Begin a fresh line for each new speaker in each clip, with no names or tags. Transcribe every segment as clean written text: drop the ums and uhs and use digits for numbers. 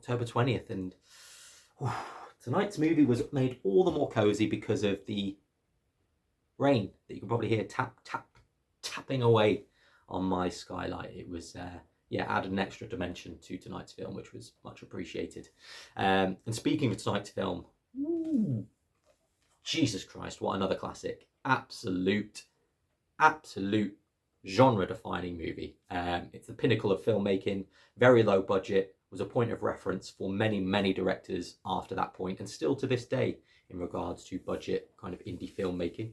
October 20th, and tonight's movie was made all the more cozy because of the rain that you can probably hear tapping away on my skylight. It was added an extra dimension to tonight's film, which was much appreciated. And speaking of tonight's film, Jesus Christ, what another classic. Absolute genre-defining movie. It's the pinnacle of filmmaking, very low budget, was a point of reference for many, many directors after that point, and still to this day in regards to budget kind of indie filmmaking.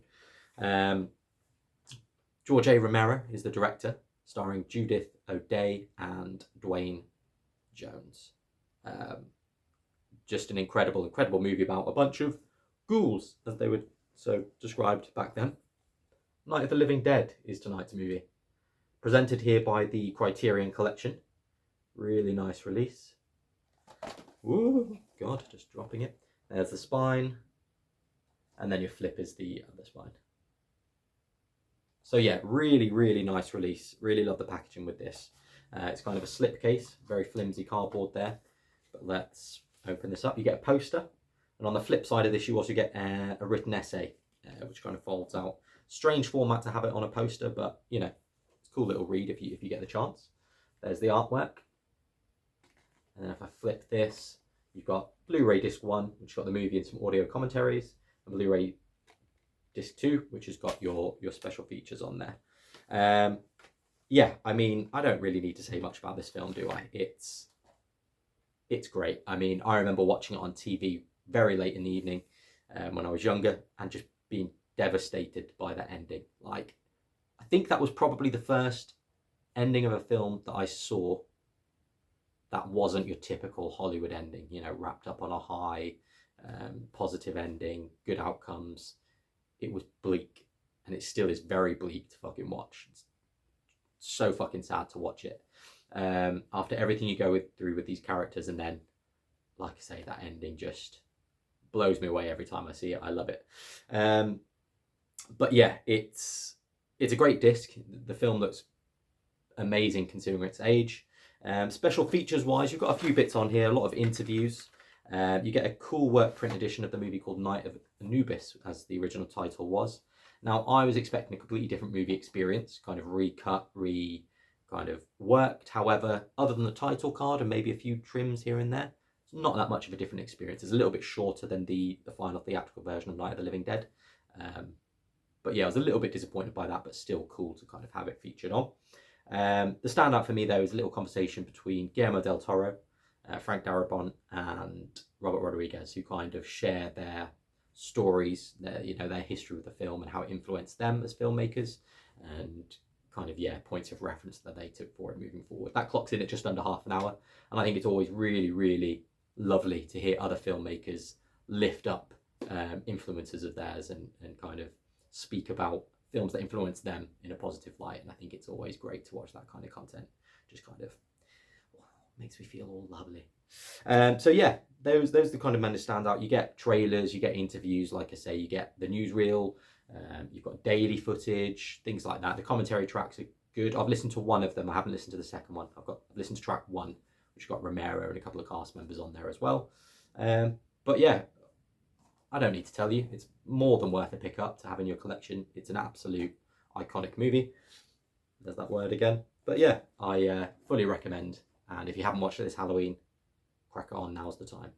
George A. Romero is the director, starring Judith O'Dea and Dwayne Jones. Just an incredible movie about a bunch of ghouls, as they were so described back then. Night of the Living Dead is tonight's movie. Presented here by the Criterion Collection. Really nice release. Ooh, God, just dropping it. There's the spine. And then your flip is the other spine. So yeah, really nice release. Really love the packaging with this. It's kind of a slip case, very flimsy cardboard there. But let's open this up. You get a poster. And on the flip side of this, you also get a written essay, which kind of folds out. Strange format to have it on a poster, but you know, it's a cool little read if you get the chance. There's the artwork. And then if I flip this, you've got Blu-ray disc 1, which has got the movie and some audio commentaries, and Blu-ray disc 2, which has got your special features on there. Yeah, I mean, I don't really need to say much about this film, do I? It's great. I mean, I remember watching it on TV very late in the evening when I was younger, and just being devastated by that ending. Like, I think that was probably the first ending of a film that I saw that wasn't your typical Hollywood ending, you know, wrapped up on a high, positive ending, good outcomes. It was bleak, and it still is very bleak to fucking watch. It's so fucking sad to watch it. After everything you go through with these characters, and then, like I say, that ending just blows me away every time I see it. I love it. But yeah, it's a great disc. The film looks amazing considering its age. Special features wise, you've got a few bits on here, a lot of interviews. You get a cool work print edition of the movie called Night of Anubis, as the original title was. Now, I was expecting a completely different movie experience, kind of recut, kind of worked. However, other than the title card and maybe a few trims here and there, it's not that much of a different experience. It's a little bit shorter than the final theatrical version of Night of the Living Dead. But yeah, I was a little bit disappointed by that, but still cool to kind of have it featured on. The standout for me, though, is a little conversation between Guillermo del Toro, Frank Darabont, and Robert Rodriguez, who kind of share their stories, their history with the film and how it influenced them as filmmakers, and kind of, points of reference that they took for it moving forward. That clocks in at just under half an hour, and I think it's always really lovely to hear other filmmakers lift up influences of theirs and kind of speak about films that influence them in a positive light. And I think it's always great to watch that kind of content. Just kind of makes me feel all lovely. So yeah, those are the kind of men that stand out. You get trailers, you get interviews, like I say, you get the newsreel, you've got daily footage, things like that. The commentary tracks are good. I've listened to one of them. I haven't listened to the second one. I've listened to track 1, which got Romero and a couple of cast members on there as well. But yeah, I don't need to tell you, it's more than worth a pick up to have in your collection. It's an absolute iconic movie. There's that word again. But yeah, I fully recommend. And if you haven't watched it this Halloween, crack on, now's the time.